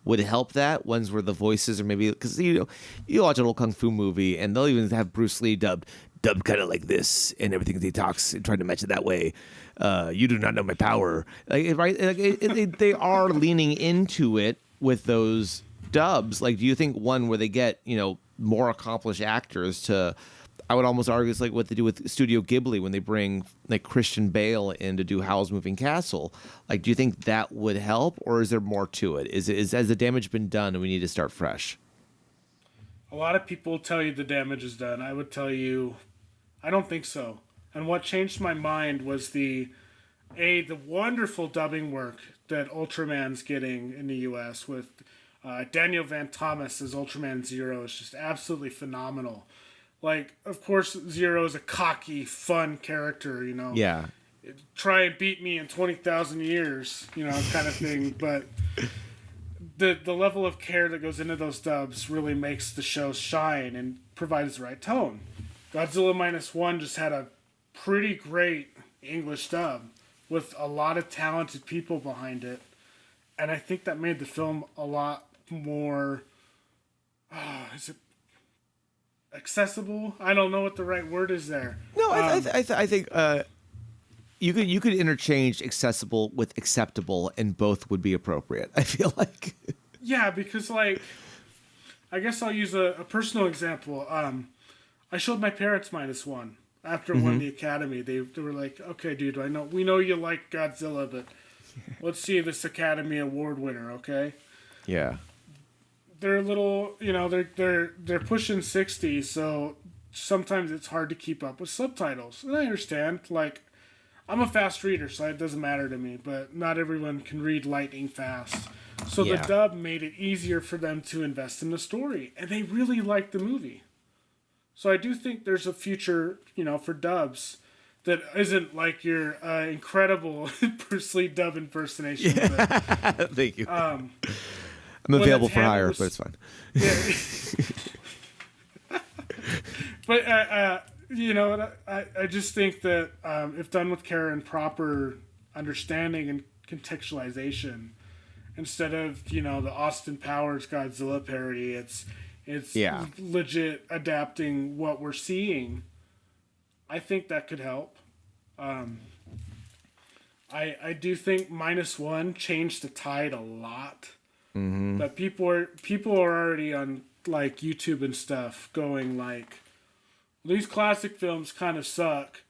would help that? Ones where the voices are maybe, because you watch an old kung fu movie and they'll even have Bruce Lee dubbed kind of like this, and everything he talks and trying to match it that way. You do not know my power. Like, right? Like, they are leaning into it with those dubs. Like, do you think one where they get more accomplished actors to, I would almost argue it's like what they do with Studio Ghibli when they bring like Christian Bale in to do Howl's Moving Castle. Like, do you think that would help, or is there more to it? Has the damage been done and we need to start fresh? A lot of people tell you the damage is done. I would tell you, I don't think so. And what changed my mind was the wonderful dubbing work that Ultraman's getting in the U.S. with Daniel Van Thomas as Ultraman Zero is just absolutely phenomenal. Like, of course, Zero is a cocky, fun character, you know. Yeah. Try and beat me in 20,000 years, you know, kind of thing. But the level of care that goes into those dubs really makes the show shine and provides the right tone. Godzilla Minus One just had a pretty great English dub with a lot of talented people behind it. And I think that made the film a lot more, is it accessible? I don't know what the right word is there. No, I think you could interchange accessible with acceptable, and both would be appropriate. I feel like. Yeah, because like, I guess I'll use a personal example. I showed my parents Minus One after it won the Academy. They were like, "Okay, dude, we know you like Godzilla, but let's see this Academy Award winner, okay?" Yeah. They're a little, you know, they're pushing 60, so sometimes it's hard to keep up with subtitles. And I understand, like, I'm a fast reader, so it doesn't matter to me, but not everyone can read lightning fast. So the dub made it easier for them to invest in the story, and they really liked the movie. So I do think there's a future, you know, for dubs that isn't like your incredible Bruce Lee dub impersonation. Yeah. But, thank you. I'm available for hire, but it's fine. Yeah. But, you know, I just think that if done with care and proper understanding and contextualization, instead of, you know, the Austin Powers Godzilla parody, it's legit adapting what we're seeing. I think that could help. I do think Minus One changed the tide a lot. Mm-hmm. But people are already on like YouTube and stuff going like, these classic films kind of suck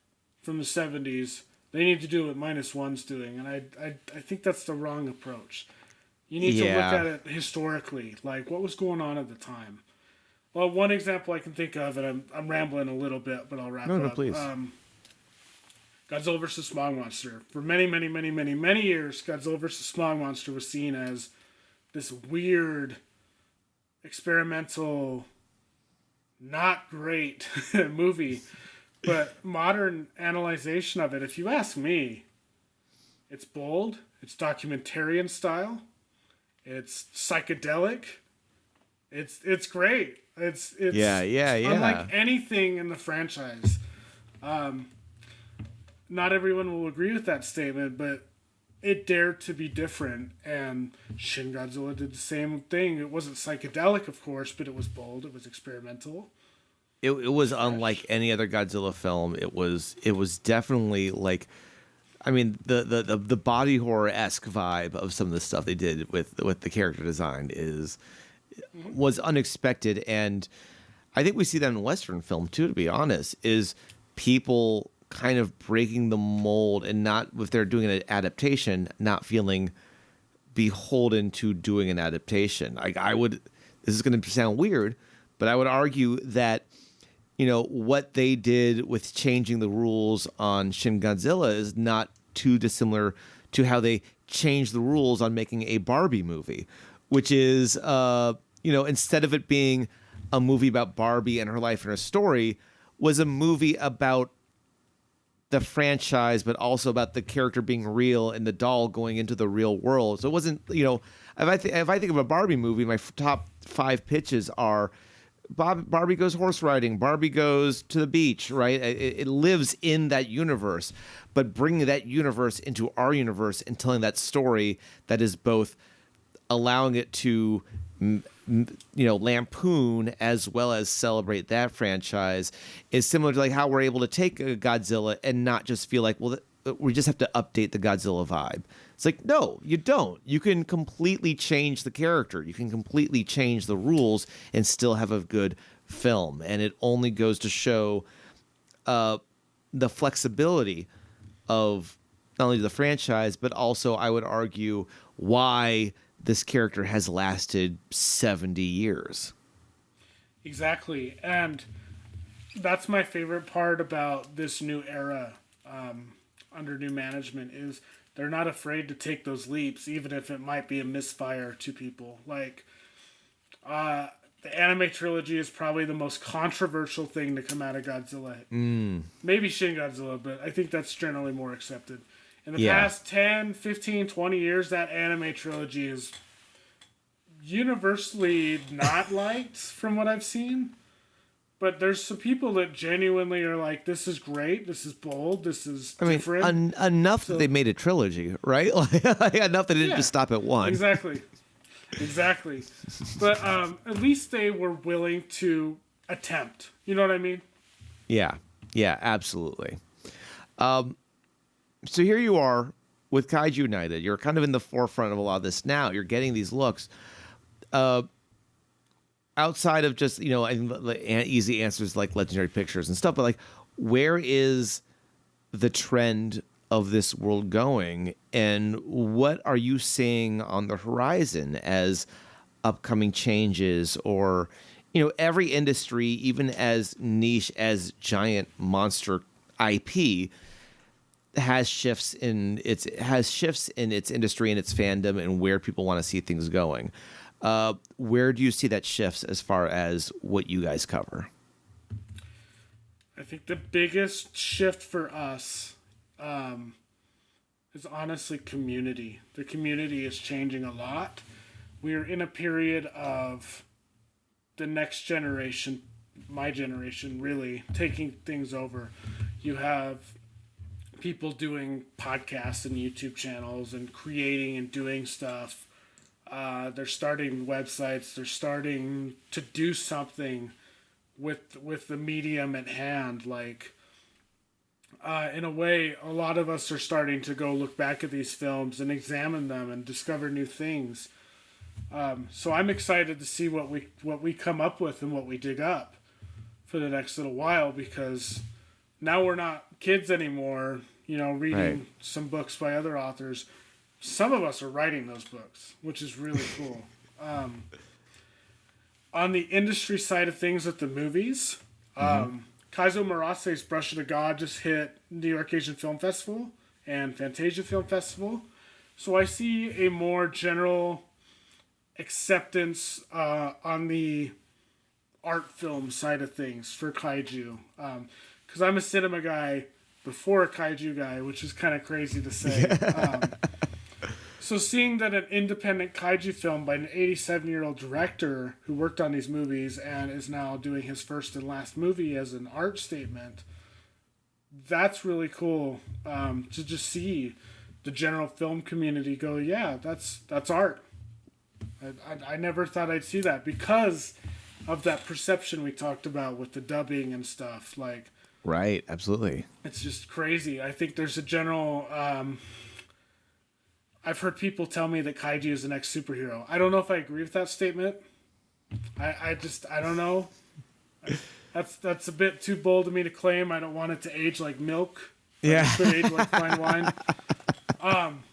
from the 70s. They need to do what Minus One's doing, and I think that's the wrong approach. You need to look at it historically, like what was going on at the time. Well, one example I can think of, and I'm rambling a little bit, but I'll wrap it up. No, please. Godzilla vs. Smog Monster. For many, many, many, many, many years, Godzilla vs. Smog Monster was seen as this weird, experimental, not great movie. But modern analyzation of it, if you ask me, it's bold, it's documentarian style, it's psychedelic, it's great. It's unlike anything in the franchise. Not everyone will agree with that statement, but it dared to be different, and Shin Godzilla did the same thing. It wasn't psychedelic, of course, but it was bold. It was experimental. It was unlike any other Godzilla film. It was definitely like, I mean, the body horror-esque vibe of some of the stuff they did with the character design was unexpected, and I think we see that in Western film too. To be honest, is people kind of breaking the mold and not, if they're doing an adaptation, not feeling beholden to doing an adaptation. Like this is going to sound weird, but I would argue that, you know, what they did with changing the rules on Shin Godzilla is not too dissimilar to how they changed the rules on making a Barbie movie, which is, you know, instead of it being a movie about Barbie and her life and her story, was a movie about the franchise, but also about the character being real and the doll going into the real world. So it wasn't, you know, if I think of a Barbie movie, my top 5 pitches are Barbie goes horse riding, Barbie goes to the beach, right? It lives in that universe, but bringing that universe into our universe and telling that story that is both allowing it to, you know, lampoon as well as celebrate that franchise is similar to like how we're able to take a Godzilla and not just feel like, well, we just have to update the Godzilla vibe. It's like, no, you don't. You can completely change the character. You can completely change the rules and still have a good film. And it only goes to show the flexibility of not only the franchise, but also, I would argue, why this character has lasted 70 years. Exactly. And that's my favorite part about this new era under new management is they're not afraid to take those leaps, even if it might be a misfire to people. Like, The anime trilogy is probably the most controversial thing to come out of Godzilla. Maybe Shin Godzilla, but I think that's generally more accepted. In the past 10, 15, 20 years, that anime trilogy is universally not liked from what I've seen. But there's some people that genuinely are like, this is great, this is bold, this is different. Enough that they made a trilogy, right? Like, enough that it didn't just stop at one. Exactly. But at least they were willing to attempt. You know what I mean? Yeah, absolutely. So here you are with Kaiju United. You're kind of in the forefront of a lot of this now. You're getting these looks. Outside of just, I think easy answers like Legendary Pictures and stuff, but like, where is the trend of this world going, and what are you seeing on the horizon as upcoming changes? Or, every industry, even as niche as giant monster IP, has shifts in its industry and its fandom and where people want to see things going. Where do you see that shifts as far as what you guys cover? I think the biggest shift for us is honestly community. The community is changing a lot. We are in a period of the next generation, my generation, really taking things over. You have people doing podcasts and YouTube channels and creating and doing stuff. They're starting websites. They're starting to do something with the medium at hand. Like, in a way, a lot of us are starting to go look back at these films and examine them and discover new things. So I'm excited to see what we come up with and what we dig up for the next little while, because now we're not kids anymore, reading some books by other authors. Some of us are writing those books, which is really cool. On the industry side of things with the movies, Kaizo Murase's Brush of the God just hit New York Asian Film Festival and Fantasia Film Festival. So I see a more general acceptance on the art film side of things for Kaiju. Because I'm a cinema guy before a Kaiju guy, which is kind of crazy to say. So seeing that an independent Kaiju film by an 87-year-old director who worked on these movies and is now doing his first and last movie as an art statement, that's really cool to just see the general film community go, yeah, that's art. I never thought I'd see that because of that perception we talked about with the dubbing and stuff. Like, right, absolutely. It's just crazy. I think there's a general... I've heard people tell me that Kaiju is the next superhero. I don't know if I agree with that statement. I don't know. That's a bit too bold of me to claim. I don't want it to age like milk. Yeah. It could age like fine wine.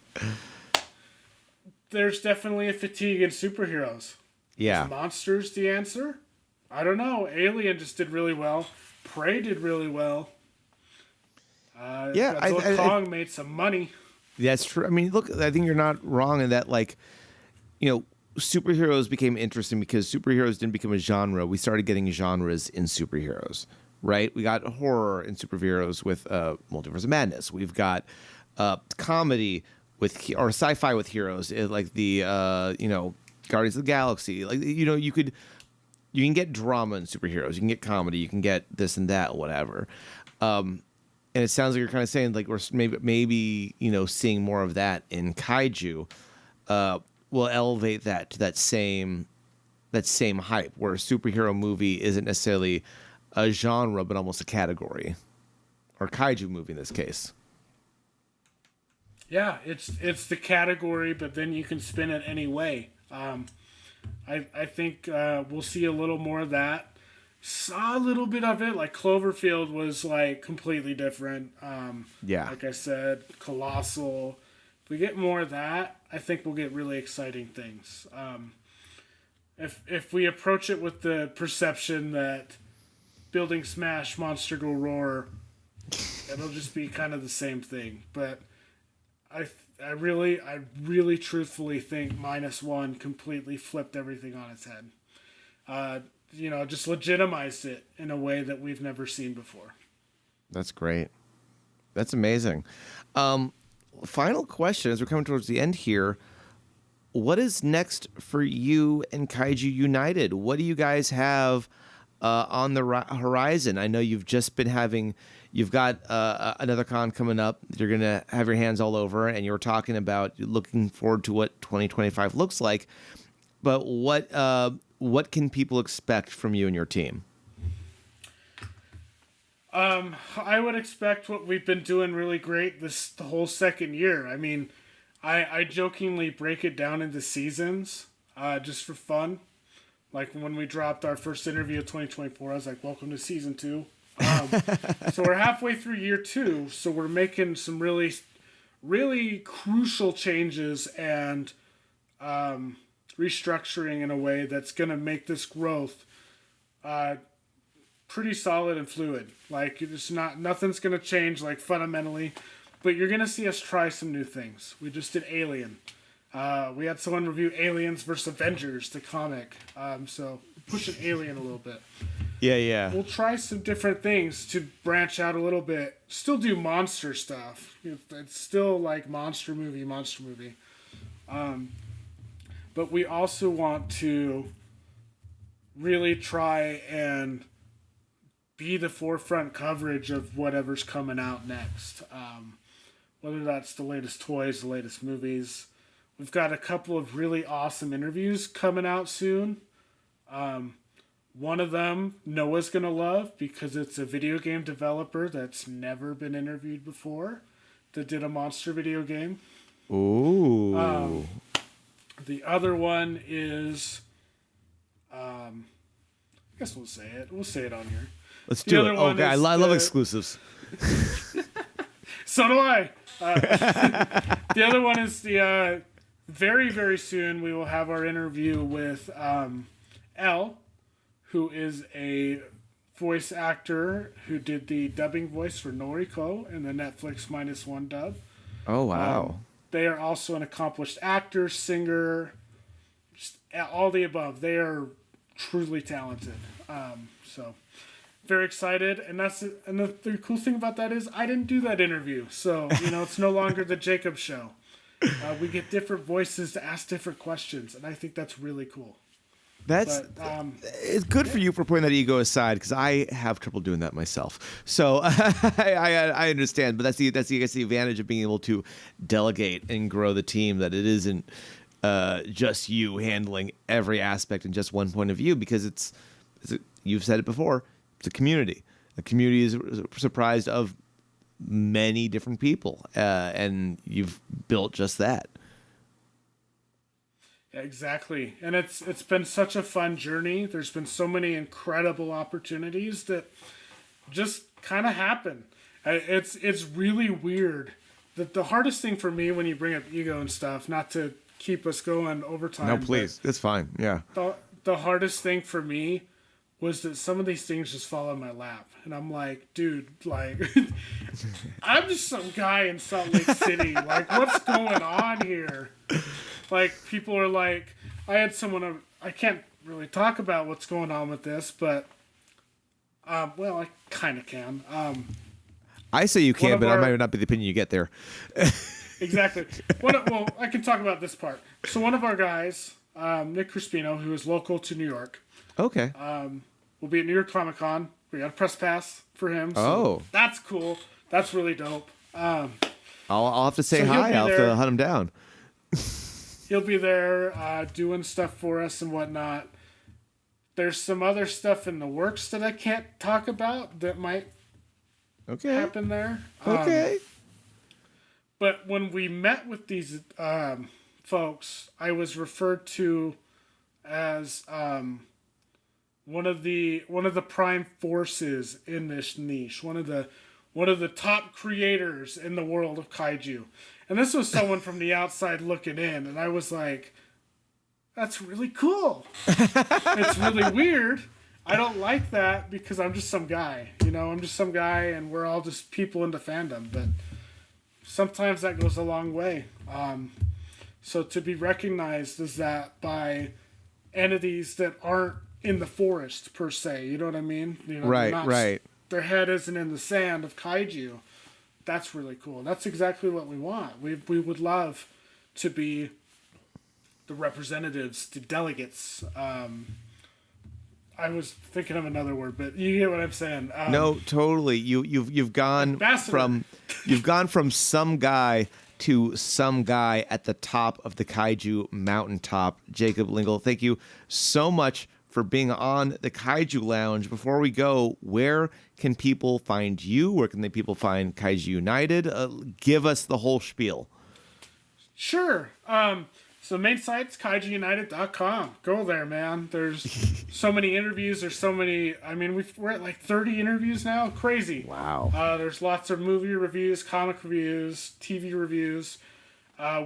There's definitely a fatigue in superheroes. Yeah. Is monsters the answer? I don't know. Alien just did really well. Prey did really well. Godzilla Kong made some money. That's true. I mean, look, I think you're not wrong in that, like, superheroes became interesting because superheroes didn't become a genre. We started getting genres in superheroes, right? We got horror in superheroes with Multiverse of Madness. We've got comedy or sci-fi with heroes, like the, Guardians of the Galaxy. Like, you can get drama in superheroes. You can get comedy. You can get this and that, whatever. And it sounds like you're kind of saying, like, we're maybe seeing more of that in Kaiju. Will elevate that to that same hype, where a superhero movie isn't necessarily a genre, but almost a category, or Kaiju movie in this case. Yeah, it's the category, but then you can spin it any way. I think we'll see a little more of that. Saw a little bit of it, like Cloverfield was like completely different. Like I said, colossal. If we get more of that, I think we'll get really exciting things. If we approach it with the perception that Building Smash, Monster Go Roar, it'll just be kind of the same thing. But I really truthfully think -1 completely flipped everything on its head. just legitimized it in a way that we've never seen before. That's great. That's amazing. Final question as we're coming towards the end here. What is next for you and Kaiju United? What do you guys have on the horizon? I know you've just been you've got another con coming up. You're going to have your hands all over, and you were talking about looking forward to what 2025 looks like. But what can people expect from you and your team? I would expect what we've been doing really great the whole second year. I mean, I jokingly break it down into seasons, just for fun. Like when we dropped our first interview of 2024, I was like, welcome to season 2. So we're halfway through year 2. So we're making some really, really crucial changes and restructuring in a way that's going to make this growth pretty solid and fluid. Like nothing's going to change like fundamentally, but you're going to see us try some new things. We just did Alien. We had someone review Aliens vs. Avengers, the comic. So pushing Alien a little bit. Yeah. We'll try some different things to branch out a little bit. Still do monster stuff. It's still like monster movie. But we also want to really try and be the forefront coverage of whatever's coming out next. Whether that's the latest toys, the latest movies. We've got a couple of really awesome interviews coming out soon. One of them Noah's going to love because it's a video game developer that's never been interviewed before that did a monster video game. Ooh. The other one is, I guess we'll say it. We'll say it on here. Let's do it. Okay, I love exclusives. So do I. The other one is the very, very soon we will have our interview with Elle, who is a voice actor who did the dubbing voice for Noriko in the Netflix -1 dub. Oh, wow. They are also an accomplished actor, singer, just all the above. They are truly talented. So very excited. And the cool thing about that is I didn't do that interview. So, it's no longer the Jacob show. We get different voices to ask different questions. And I think that's really cool. It's good for you for putting that ego aside because I have trouble doing that myself. So I understand, but that's the advantage of being able to delegate and grow the team. That it isn't just you handling every aspect in just one point of view because you've said it before. It's a community. A community is comprised of many different people, and you've built just that. Yeah, exactly. And it's been such a fun journey. There's been so many incredible opportunities that just kind of happen. It's really weird. The hardest thing for me when you bring up ego and stuff, not to keep us going overtime. No, please. It's fine. Yeah. The hardest thing for me was that some of these things just fall in my lap. And I'm like, dude, like, I'm just some guy in Salt Lake City. Like, what's going on here? Like, people are like, I had someone, I can't really talk about what's going on with this, but, well, I kind of can. I say you can, but I might not be the opinion you get there. Exactly. Well, I can talk about this part. So one of our guys, Nick Crispino, who is local to New York. Okay. Will be at New York Comic Con. We got a press pass for him. So that's cool. That's really dope. I'll have to say hi. I'll have to hunt him down. He'll be there doing stuff for us and whatnot. There's some other stuff in the works that I can't talk about that might happen there. Okay. But when we met with these folks, I was referred to as one of the prime forces in this niche. One of the top creators in the world of kaiju. And this was someone from the outside looking in, and I was like, that's really cool. It's really weird. I don't like that because I'm just some guy. I'm just some guy, and we're all just people into fandom. But sometimes that goes a long way. So to be recognized as that by entities that aren't in the forest per se. You know what I mean? You know, Right. Their head isn't in the sand of kaiju. That's really cool. That's exactly what we want. We would love to be the representatives, the delegates. I was thinking of another word, but you get what I'm saying. No, totally. You've gone from some guy to some guy at the top of the kaiju mountaintop. Jacob Lyngle, thank you so much for being on the Kaiju Lounge. Before we go, where can people find you? Where can people find Kaiju United? Give us the whole spiel. Sure. So the main site's kaijuunited.com. Go there, man. There's so many interviews. There's so many. I mean, we're at like 30 interviews now. Crazy. Wow. There's lots of movie reviews, comic reviews, TV reviews.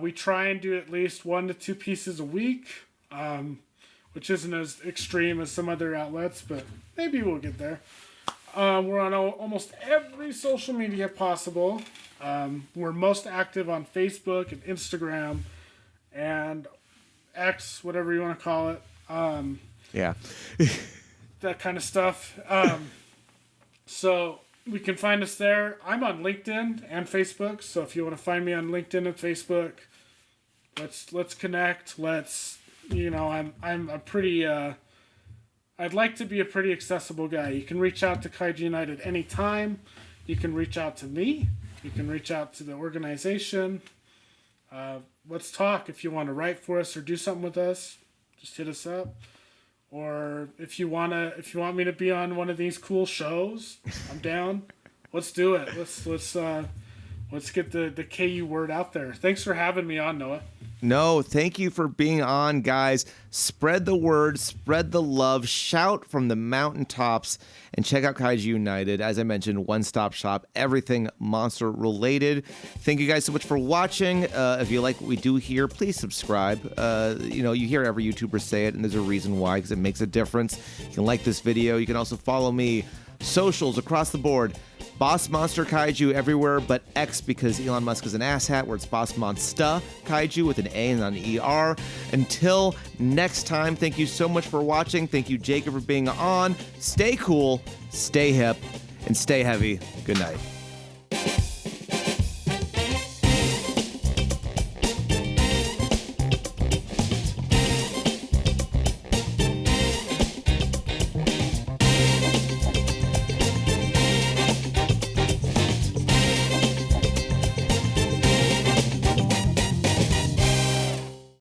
We try and do at least 1 to 2 pieces a week, which isn't as extreme as some other outlets, but maybe we'll get there. We're on almost every social media possible. We're most active on Facebook and Instagram and X, whatever you want to call it. Yeah. That kind of stuff. So we can find us there. I'm on LinkedIn and Facebook, so if you want to find me on LinkedIn and Facebook, let's connect. I'm a pretty I'd like to be a pretty accessible guy. You can reach out to Kaiju United anytime. You can reach out to me. You can reach out to the organization. Let's talk. If you want to write for us or do something with us, just hit us up. Or if you want me to be on one of these cool shows, I'm down. Let's do it. Let's get the KU word out there. Thanks for having me on, Noah. No, thank you for being on, guys. Spread the word, spread the love, shout from the mountaintops, and check out Kaiju United. As I mentioned, one-stop shop, everything monster related. Thank you guys so much for watching. If you like what we do here, please subscribe. You hear every YouTuber say it, and there's a reason why, because it makes a difference. You can like this video. You can also follow me, socials across the board. Boss Monster Kaiju everywhere but X, because Elon Musk is an asshat, where it's Boss Monsta Kaiju with an A and an ER. Until next time, thank you so much for watching. Thank you, Jacob, for being on. Stay cool, stay hip, and stay heavy. Good night.